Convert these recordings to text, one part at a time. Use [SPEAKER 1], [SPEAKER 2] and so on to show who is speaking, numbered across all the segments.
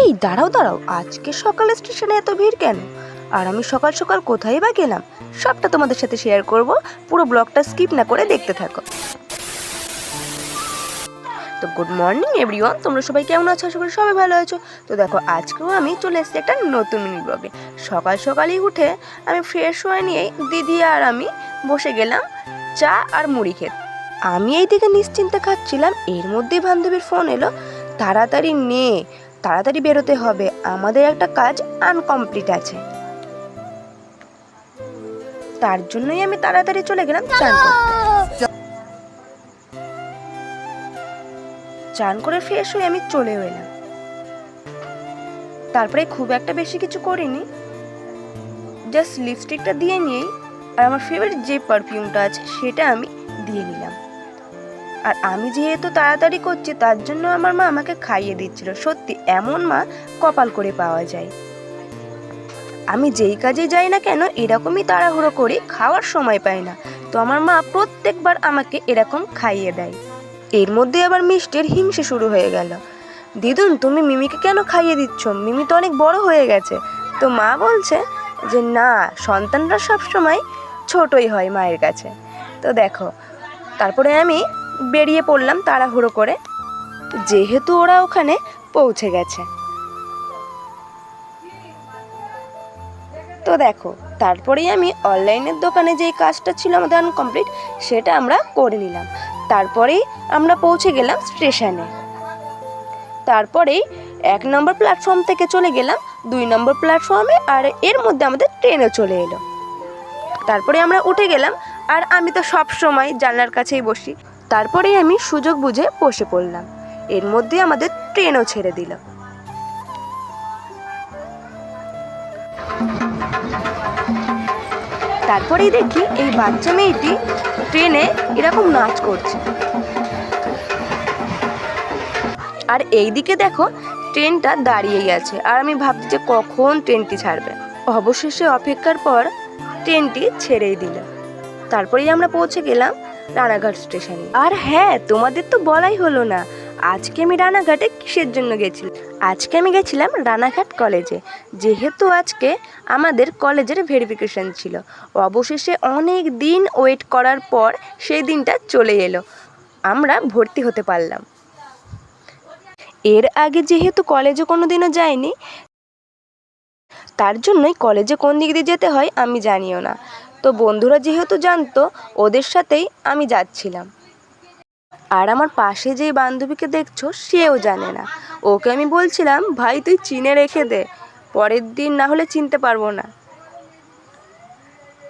[SPEAKER 1] এই দাঁড়াও দাঁড়াও, আজকে সকালে স্টেশনে এত ভিড় কেন? আর আমি সকাল সকাল কোথায় বা গেলাম, সবটা তোমাদের সাথে শেয়ার করব। পুরো ব্লগটা স্কিপ না করে দেখতে থাকো। তো গুড মর্নিং এভরিওয়ান, তোমরা সবাই কেমন আছো? আশা করি সবাই ভালো আছো। তো দেখো, আজকেও আমি চলে এসেছি একটা নতুন মিনি ব্লগে। সকাল সকালই উঠে আমি ফ্রেশ হয়ে নিয়েই দিদি আর আমি বসে গেলাম চা আর মুড়ি খেতে। আমি এইদিকে নিশ্চিন্তে খাচ্ছিলাম, এর মধ্যেই বান্ধবীর ফোন এলো, তাড়াতাড়ি নে, তাড়াতাড়ি বেরোতে হবে, আমাদের একটা কাজ আনকমপ্লিট আছে। তার জন্যই আমি তাড়াতাড়ি চলে গেলাম চান করতে। চান করে ফ্রেশ হয়ে আমি চলেও এলাম। তারপরে খুব একটা বেশি কিছু করিনি, জাস্ট লিপস্টিকটা দিয়ে নিয়েই আর আমার ফেভারিট যে পারফিউমটা আছে সেটা আমি দিয়ে নিলাম। আর আমি যেহেতু তাড়াতাড়ি করছি তার জন্য আমার মা আমাকে খাইয়ে দিচ্ছিল। সত্যি এমন মা কপাল করে পাওয়া যায়। আমি যেই কাজে যাই না কেন এরকমই তাড়াহুড়ো করি, খাওয়ার সময় পাই না, তো আমার মা প্রত্যেকবার আমাকে এরকম খাইয়ে দেয়। এর মধ্যে আবার মিষ্টির হিংসে শুরু হয়ে গেল। দিদুন, তুমি মিমিকে কেন খাইয়ে দিচ্ছ? মিমি তো অনেক বড় হয়ে গেছে। তো মা বলছে যে না, সন্তানরা সবসময় ছোটই হয় মায়ের কাছে। তো দেখো, তারপরে আমি বেরিয়ে পড়লাম তাড়াহুড়ো করে, যেহেতু ওরা ওখানে পৌঁছে গেছে। তো দেখো, তারপরেই আমি অনলাইনের দোকানে যেই কাজটা ছিল আমাদের আনকমপ্লিট সেটা আমরা করে নিলাম। তারপরেই আমরা পৌঁছে গেলাম স্টেশনে। তারপরেই 1 নম্বর প্ল্যাটফর্ম থেকে চলে গেলাম 2 নম্বর প্ল্যাটফর্মে, আর এর মধ্যে আমাদের ট্রেনও চলে এলো। তারপরে আমরা উঠে গেলাম, আর আমি তো সব সময় জানলার কাছেই বসি। তারপরেই আমি সুযোগ বুঝে বসে পড়লাম। এর মধ্যে আমাদের ট্রেনও ছেড়ে দিল। তারপরেই দেখি এই বাচ্চা মেয়েটি ট্রেনে এরকম নাচ করছে। আর এইদিকে দেখো, ট্রেনটা দাঁড়িয়ে গেছে, আর আমি ভাবছি যে কখন ট্রেনটি ছাড়বে। অবশেষে অপেক্ষার পর ট্রেনটি ছেড়েই দিল। তারপরেই আমরা পৌঁছে গেলাম রানাঘাট স্টেশনে। আর হ্যাঁ, তোমাদের তো বলাই হলো না, আজকে আমি রানাঘাটে কিসের জন্য গেছিলাম। আজকে আমি গেছিলাম রানাঘাট কলেজে, যেহেতু আজকে আমাদের কলেজের ভেরিফিকেশন ছিল। অবশেষে অনেক দিন ওয়েট করার পর সেই দিনটা চলে এলো, আমরা ভর্তি হতে পারলাম। এর আগে যেহেতু কলেজে কোনো দিনও যাইনি, তার জন্যই কলেজে কোন দিক দিয়ে যেতে হয় আমি জানিও না। তো বন্ধুরা যেহেতু জানতো, ওদের সাথেই আমি যাচ্ছিলাম। আর আমার পাশে যেই বান্ধবীকে দেখছো সেও জানে না। ওকে আমি বলছিলাম, ভাই তুই চিনে রেখে দে, পরের দিন না হলে চিনতে পারবো না।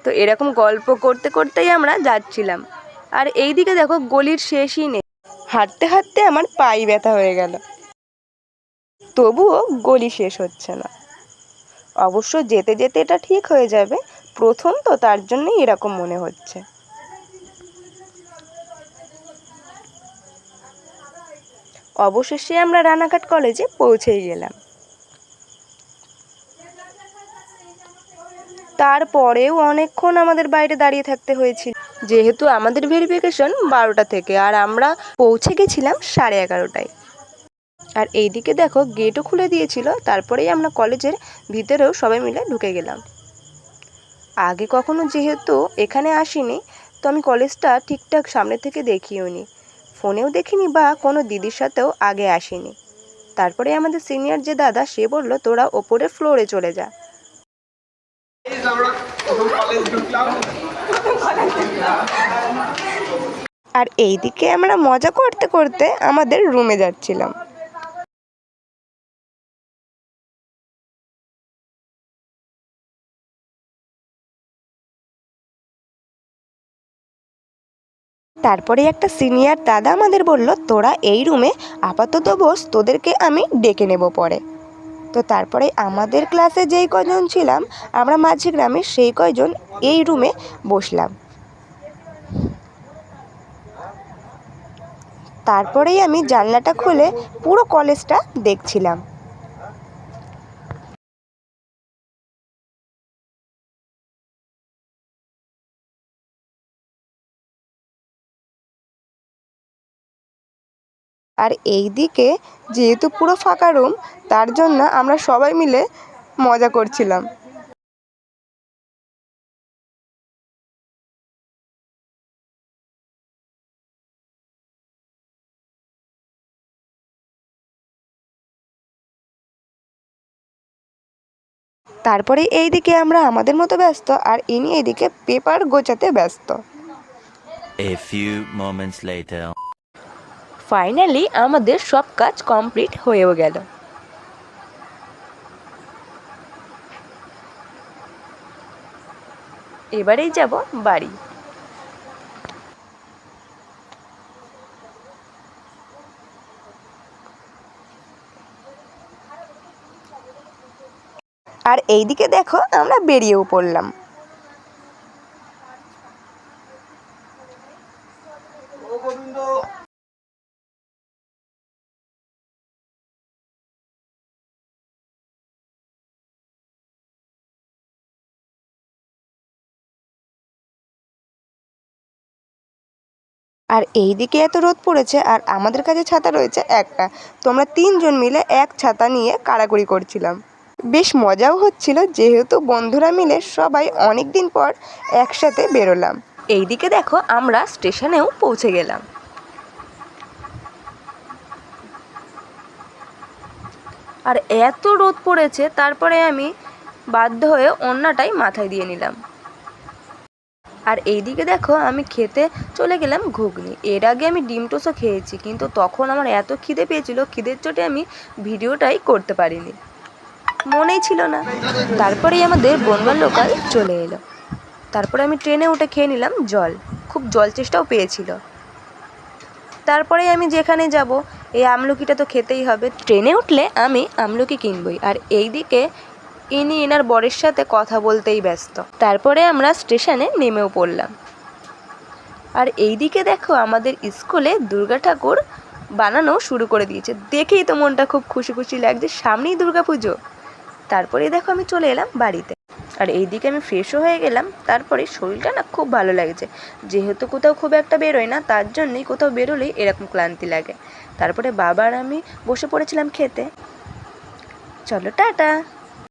[SPEAKER 1] তো এরকম গল্প করতে করতেই আমরা যাচ্ছিলাম। আর এইদিকে দেখো, গলির শেষই নেই, হাঁটতে হাঁটতে আমার পাই ব্যথা হয়ে গেল, তবুও গলি শেষ হচ্ছে না। অবশ্য যেতে যেতে এটা ঠিক হয়ে যাবে, প্রথম তো তার জন্যই এরকম মনে হচ্ছে। অবশেষে আমরা রানাঘাট কলেজে পৌঁছেই গেলাম। তারপরেও অনেকক্ষণ আমাদের বাইরে দাঁড়িয়ে থাকতে হয়েছিল, যেহেতু আমাদের ভেরিফিকেশন 12টা থেকে, আর আমরা পৌঁছে গেছিলাম 11:30টায়। আর এইদিকে দেখো, গেটও খুলে দিয়েছিল। তারপরেই আমরা কলেজের ভিতরেও সবাই মিলে ঢুকে গেলাম। আগে কখনো যেহেতু এখানে আসিনি, তো আমি কলেজটা ঠিকঠাক সামনে থেকে দেখিও নি, ফোনেও দেখিনি, বা কোনো দিদির সাথেও আগে আসিনি। তারপরে আমাদের সিনিয়র যে দাদা, সে বলল তোরা ওপরের ফ্লোরে চলে যা। আর এইদিকে আমরা মজা করতে করতে আমাদের রুমে যাচ্ছিলাম। তারপরে একটা সিনিয়র দাদা আমাদের বলল, তোরা এই রুমে আপাতত বস, তোদেরকে আমি ডেকে নেব পরে। তো তারপরে আমাদের ক্লাসে যেই কজন ছিলাম আমরা মাঝি গ্রামে, সেই কয়জন এই রুমে বসলাম। তারপরেই আমি জানলাটা খুলে পুরো কলেজটা দেখছিলাম। আর এই দিকে যেহেতু পুরো ফাঁকা রুম, তার জন্য আমরা সবাই মিলে মজা করছিলাম। তারপরে এইদিকে আমরা আমাদের মতো ব্যস্ত, আর ইনি এইদিকে পেপার গোছাতে ব্যস্ত।
[SPEAKER 2] A few moments later.
[SPEAKER 1] Finally আমাদের সব কাজ কমপ্লিট হয়েও গেল। এবারেই যাব বাড়ি। আর এইদিকে দেখো আমরা বেরিয়েও পড়লাম। আর এইদিকে এত রোদ পড়েছে, আর আমাদের কাছে ছাতা রয়েছে একটা, তো আমরা 3জন মিলে এক ছাতা নিয়ে কাড়াকড়ি করছিলাম। বেশ মজাও হচ্ছিল, যেহেতু বন্ধুরা মিলে সবাই অনেক দিন পর একসাথে বেরোলাম। এইদিকে দেখো আমরা স্টেশনেও পৌঁছে গেলাম। আর এত রোদ পড়েছে, তারপরে আমি বাধ্য হয়ে ওড়নাটাই মাথায় দিয়ে নিলাম। আর এইদিকে দেখো আমি খেতে চলে গেলাম ঘুগনি। এর আগে আমি ডিম টোস্টও খেয়েছি, কিন্তু তখন আমার এত খিদে পেয়েছিল, খিদের চোটে আমি ভিডিওটাই করতে পারিনি, মনেই ছিল না। তারপরেই আমাদের বনগাঁ লোকাল চলে এলো। তারপরে আমি ট্রেনে উঠে খেয়ে নিলাম জল, খুব জল চেষ্টাও পেয়েছিল। তারপরে আমি যেখানে যাব, এই আমলকিটা তো খেতেই হবে, ট্রেনে উঠলে আমি আমলকি কিনবই। আর এইদিকে ইনি এনার বরের সাথে কথা বলতেই ব্যস্ত। তারপরে আমরা স্টেশনে নেমেও পড়লাম। আর এইদিকে দেখো আমাদের স্কুলে দুর্গা ঠাকুর বানানো শুরু করে দিয়েছে, দেখেই তো মনটা খুব খুশি খুশি লাগছে, সামনেই দুর্গা পুজো। তারপরে দেখো আমি চলে এলাম বাড়িতে। আর এইদিকে আমি ফ্রেশও হয়ে গেলাম। তারপরে শরীরটা না খুব ভালো লাগছে, যেহেতু কোথাও খুব একটা বেরোয় না, তার জন্যই কোথাও বেরোলেই এরকম ক্লান্তি লাগে। তারপরে বাবা আর আমি বসে পড়েছিলাম খেতে। চলো টাটা।